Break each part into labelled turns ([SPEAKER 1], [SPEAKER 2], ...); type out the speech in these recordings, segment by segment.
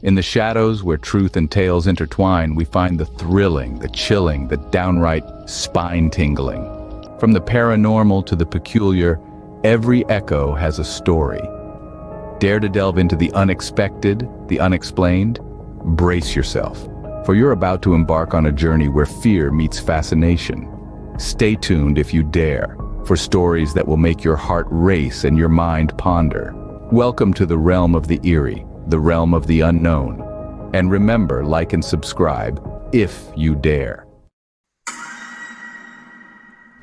[SPEAKER 1] In the shadows where truth and tales intertwine, we find the thrilling, the chilling, the downright spine-tingling. From the paranormal to the peculiar, every echo has a story. Dare to delve into the unexpected, the unexplained? Brace yourself, for you're about to embark on a journey where fear meets fascination. Stay tuned if you dare, for stories that will make your heart race and your mind ponder. Welcome to the realm of the eerie, the realm of the unknown. And remember, like and subscribe, if you dare.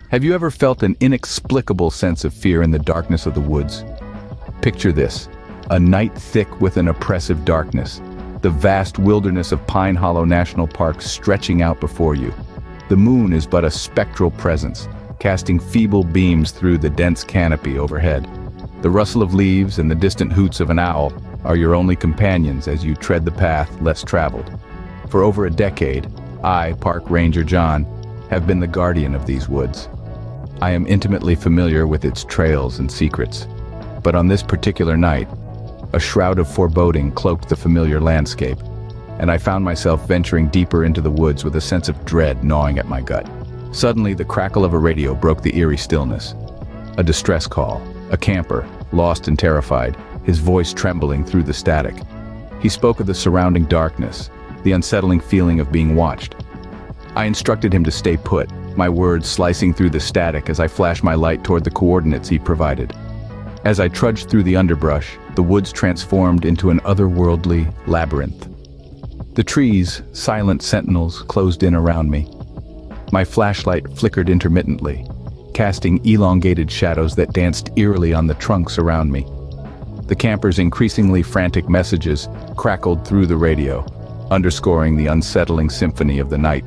[SPEAKER 1] Have you ever felt an inexplicable sense of fear in the darkness of the woods? Picture this, a night thick with an oppressive darkness, the vast wilderness of Pine Hollow National Park stretching out before you. The moon is but a spectral presence, casting feeble beams through the dense canopy overhead. The rustle of leaves and the distant hoots of an owl are your only companions as you tread the path less traveled. For over a decade, I, Park Ranger John, have been the guardian of these woods. I am intimately familiar with its trails and secrets. But on this particular night, a shroud of foreboding cloaked the familiar landscape, and I found myself venturing deeper into the woods with a sense of dread gnawing at my gut. Suddenly, the crackle of a radio broke the eerie stillness. A distress call, a camper, lost and terrified, his voice trembling through the static. He spoke of the surrounding darkness, the unsettling feeling of being watched. I instructed him to stay put, my words slicing through the static as I flashed my light toward the coordinates he provided. As I trudged through the underbrush, the woods transformed into an otherworldly labyrinth. The trees, silent sentinels, closed in around me. My flashlight flickered intermittently, casting elongated shadows that danced eerily on the trunks around me. The campers' increasingly frantic messages crackled through the radio, underscoring the unsettling symphony of the night.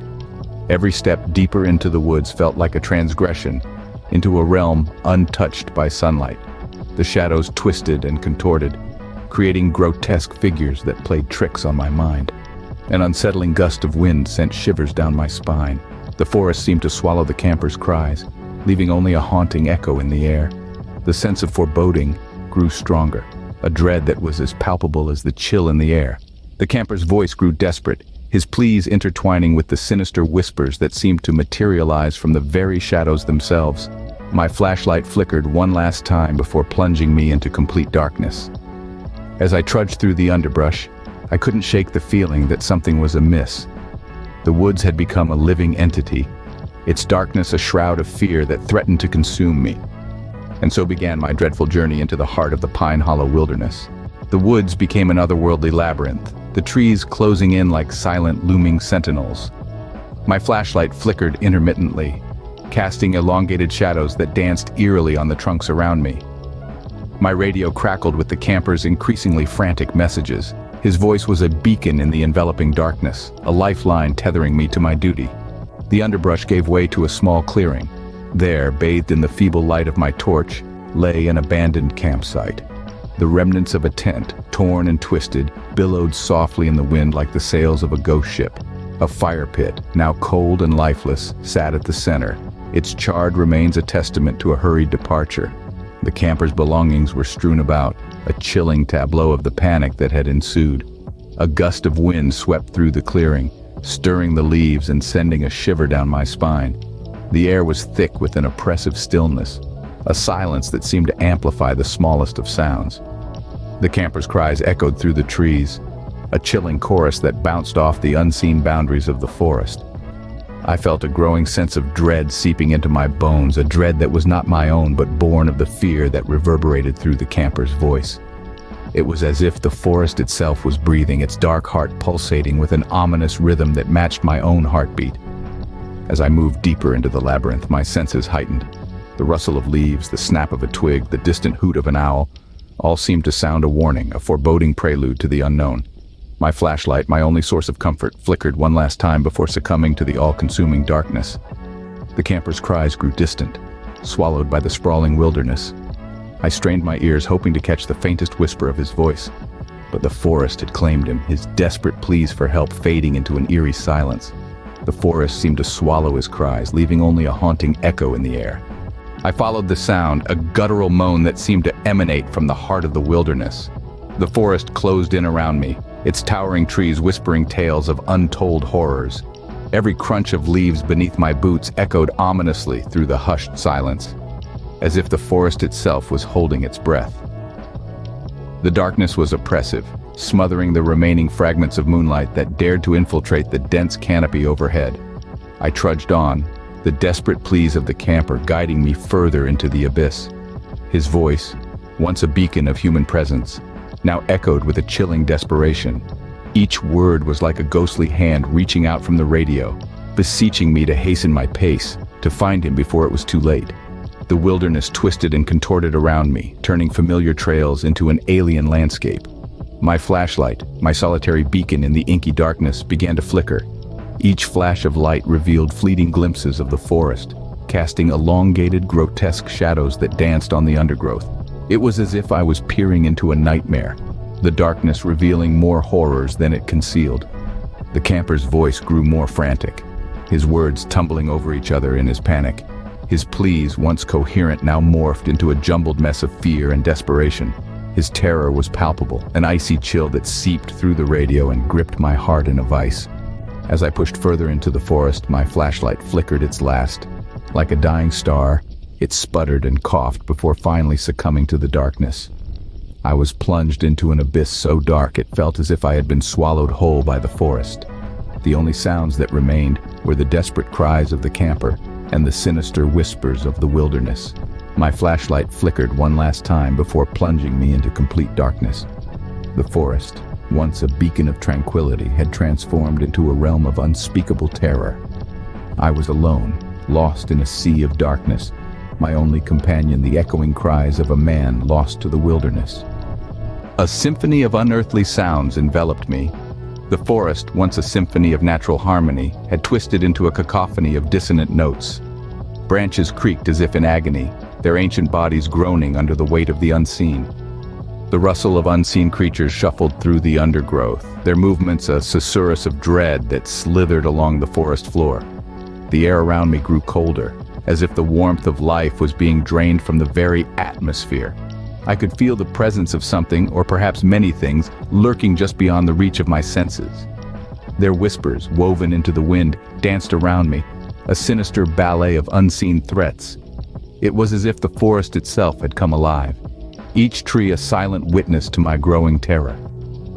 [SPEAKER 1] Every step deeper into the woods felt like a transgression, into a realm untouched by sunlight. The shadows twisted and contorted, creating grotesque figures that played tricks on my mind. An unsettling gust of wind sent shivers down my spine. The forest seemed to swallow the campers' cries, leaving only a haunting echo in the air. The sense of foreboding grew stronger, a dread that was as palpable as the chill in the air. The camper's voice grew desperate, his pleas intertwining with the sinister whispers that seemed to materialize from the very shadows themselves. My flashlight flickered one last time before plunging me into complete darkness. As I trudged through the underbrush, I couldn't shake the feeling that something was amiss. The woods had become a living entity, its darkness a shroud of fear that threatened to consume me. And so began my dreadful journey into the heart of the Pine Hollow wilderness. The woods became an otherworldly labyrinth, the trees closing in like silent, looming sentinels. My flashlight flickered intermittently, casting elongated shadows that danced eerily on the trunks around me. My radio crackled with the camper's increasingly frantic messages. His voice was a beacon in the enveloping darkness, a lifeline tethering me to my duty. The underbrush gave way to a small clearing. There, bathed in the feeble light of my torch, lay an abandoned campsite. The remnants of a tent, torn and twisted, billowed softly in the wind like the sails of a ghost ship. A fire pit, now cold and lifeless, sat at the center, its charred remains a testament to a hurried departure. The campers' belongings were strewn about, a chilling tableau of the panic that had ensued. A gust of wind swept through the clearing, stirring the leaves and sending a shiver down my spine. The air was thick with an oppressive stillness, a silence that seemed to amplify the smallest of sounds. The campers' cries echoed through the trees, a chilling chorus that bounced off the unseen boundaries of the forest. I felt a growing sense of dread seeping into my bones, a dread that was not my own but born of the fear that reverberated through the camper's voice. It was as if the forest itself was breathing, its dark heart pulsating with an ominous rhythm that matched my own heartbeat. As I moved deeper into the labyrinth, my senses heightened. The rustle of leaves, the snap of a twig, the distant hoot of an owl, all seemed to sound a warning, a foreboding prelude to the unknown. My flashlight, my only source of comfort, flickered one last time before succumbing to the all-consuming darkness. The camper's cries grew distant, swallowed by the sprawling wilderness. I strained my ears, hoping to catch the faintest whisper of his voice. But the forest had claimed him, his desperate pleas for help fading into an eerie silence. The forest seemed to swallow his cries, leaving only a haunting echo in the air. I followed the sound, a guttural moan that seemed to emanate from the heart of the wilderness. The forest closed in around me, its towering trees whispering tales of untold horrors. Every crunch of leaves beneath my boots echoed ominously through the hushed silence, as if the forest itself was holding its breath. The darkness was oppressive, smothering the remaining fragments of moonlight that dared to infiltrate the dense canopy overhead. I trudged on, the desperate pleas of the camper guiding me further into the abyss. His voice, once a beacon of human presence, now echoed with a chilling desperation. Each word was like a ghostly hand reaching out from the radio, beseeching me to hasten my pace, to find him before it was too late. The wilderness twisted and contorted around me, turning familiar trails into an alien landscape. My flashlight, my solitary beacon in the inky darkness, began to flicker. Each flash of light revealed fleeting glimpses of the forest, casting elongated, grotesque shadows that danced on the undergrowth. It was as if I was peering into a nightmare, the darkness revealing more horrors than it concealed. The camper's voice grew more frantic, his words tumbling over each other in his panic. His pleas, once coherent, now morphed into a jumbled mess of fear and desperation. His terror was palpable, an icy chill that seeped through the radio and gripped my heart in a vice. As I pushed further into the forest, my flashlight flickered its last. Like a dying star, it sputtered and coughed before finally succumbing to the darkness. I was plunged into an abyss so dark it felt as if I had been swallowed whole by the forest. The only sounds that remained were the desperate cries of the camper and the sinister whispers of the wilderness. My flashlight flickered one last time before plunging me into complete darkness. The forest, once a beacon of tranquility, had transformed into a realm of unspeakable terror. I was alone, lost in a sea of darkness, my only companion the echoing cries of a man lost to the wilderness. A symphony of unearthly sounds enveloped me. The forest, once a symphony of natural harmony, had twisted into a cacophony of dissonant notes. Branches creaked as if in agony, their ancient bodies groaning under the weight of the unseen. The rustle of unseen creatures shuffled through the undergrowth, their movements a susurrus of dread that slithered along the forest floor. The air around me grew colder, as if the warmth of life was being drained from the very atmosphere. I could feel the presence of something, or perhaps many things, lurking just beyond the reach of my senses. Their whispers, woven into the wind, danced around me, a sinister ballet of unseen threats. It was as if the forest itself had come alive, each tree a silent witness to my growing terror.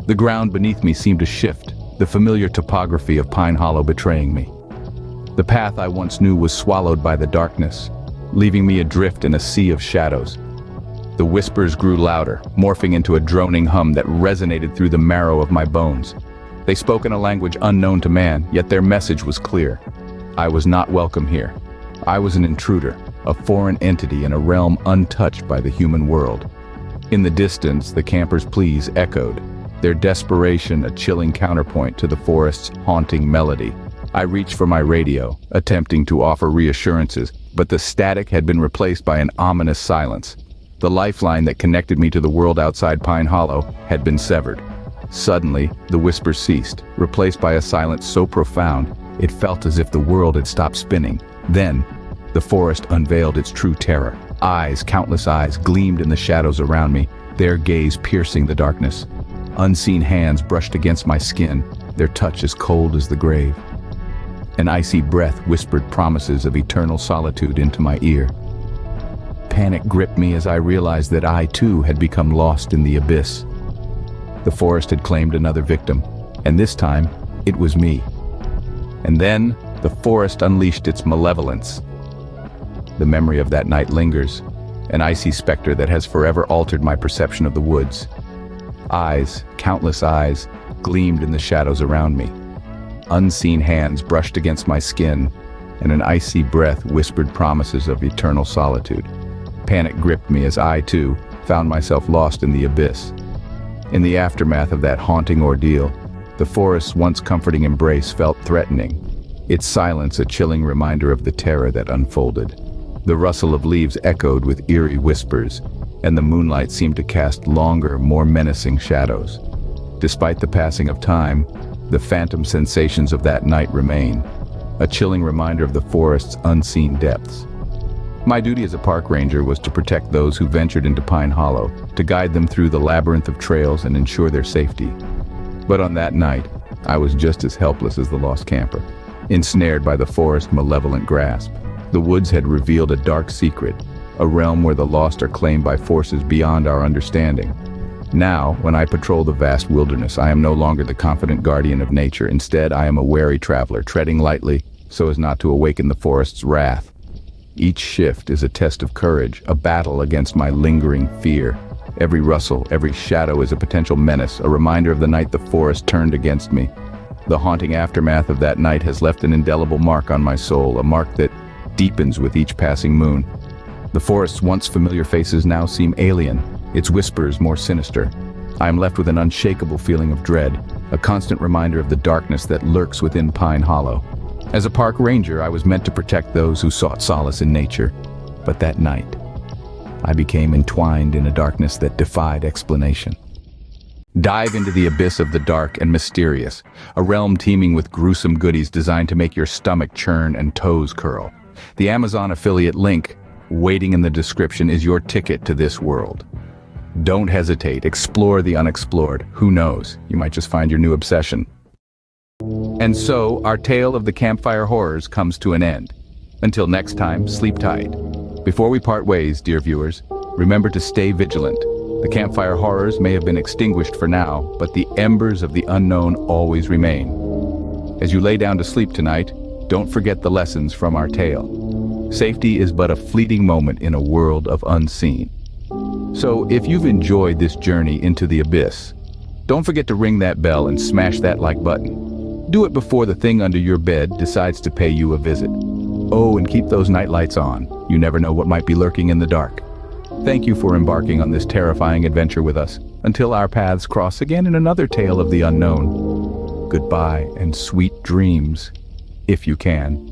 [SPEAKER 1] The ground beneath me seemed to shift, the familiar topography of Pine Hollow betraying me. The path I once knew was swallowed by the darkness, leaving me adrift in a sea of shadows. The whispers grew louder, morphing into a droning hum that resonated through the marrow of my bones. They spoke in a language unknown to man, yet their message was clear. I was not welcome here. I was an intruder, a foreign entity in a realm untouched by the human world. In the distance, the campers' pleas echoed, their desperation a chilling counterpoint to the forest's haunting melody. I reached for my radio, attempting to offer reassurances, but the static had been replaced by an ominous silence. The lifeline that connected me to the world outside Pine Hollow had been severed. Suddenly, the whispers ceased, replaced by a silence so profound, it felt as if the world had stopped spinning. Then, the forest unveiled its true terror. Eyes, countless eyes, gleamed in the shadows around me, their gaze piercing the darkness. Unseen hands brushed against my skin, their touch as cold as the grave. An icy breath whispered promises of eternal solitude into my ear. Panic gripped me as I realized that I, too, had become lost in the abyss. The forest had claimed another victim, and this time, it was me. And then, the forest unleashed its malevolence. The memory of that night lingers, an icy specter that has forever altered my perception of the woods. Eyes, countless eyes, gleamed in the shadows around me. Unseen hands brushed against my skin, and an icy breath whispered promises of eternal solitude. Panic gripped me as I, too, found myself lost in the abyss. In the aftermath of that haunting ordeal, the forest's once comforting embrace felt threatening, its silence a chilling reminder of the terror that unfolded. The rustle of leaves echoed with eerie whispers, and the moonlight seemed to cast longer, more menacing shadows. Despite the passing of time, the phantom sensations of that night remain, a chilling reminder of the forest's unseen depths. My duty as a park ranger was to protect those who ventured into Pine Hollow, to guide them through the labyrinth of trails and ensure their safety. But on that night, I was just as helpless as the lost camper, ensnared by the forest's malevolent grasp. The woods had revealed a dark secret, a realm where the lost are claimed by forces beyond our understanding. Now, when I patrol the vast wilderness, I am no longer the confident guardian of nature. Instead, I am a wary traveler, treading lightly so as not to awaken the forest's wrath. Each shift is a test of courage, a battle against my lingering fear. Every rustle, every shadow is a potential menace, a reminder of the night the forest turned against me. The haunting aftermath of that night has left an indelible mark on my soul, a mark that deepens with each passing moon. The forest's once familiar faces now seem alien, its whispers more sinister. I am left with an unshakable feeling of dread, a constant reminder of the darkness that lurks within Pine Hollow. As a park ranger, I was meant to protect those who sought solace in nature. But that night, I became entwined in a darkness that defied explanation. Dive into the abyss of the dark and mysterious, a realm teeming with gruesome goodies designed to make your stomach churn and toes curl. The Amazon affiliate link, waiting in the description, is your ticket to this world. Don't hesitate, explore the unexplored. Who knows, you might just find your new obsession. And so, our tale of the Campfire Horrors comes to an end. Until next time, sleep tight. Before we part ways, dear viewers, remember to stay vigilant. The Campfire Horrors may have been extinguished for now, but the embers of the unknown always remain. As you lay down to sleep tonight, don't forget the lessons from our tale. Safety is but a fleeting moment in a world of unseen. So, if you've enjoyed this journey into the abyss, don't forget to ring that bell and smash that like button. Do it before the thing under your bed decides to pay you a visit. Oh, and keep those night lights on. You never know what might be lurking in the dark. Thank you for embarking on this terrifying adventure with us. Until our paths cross again in another tale of the unknown. Goodbye and sweet dreams, if you can.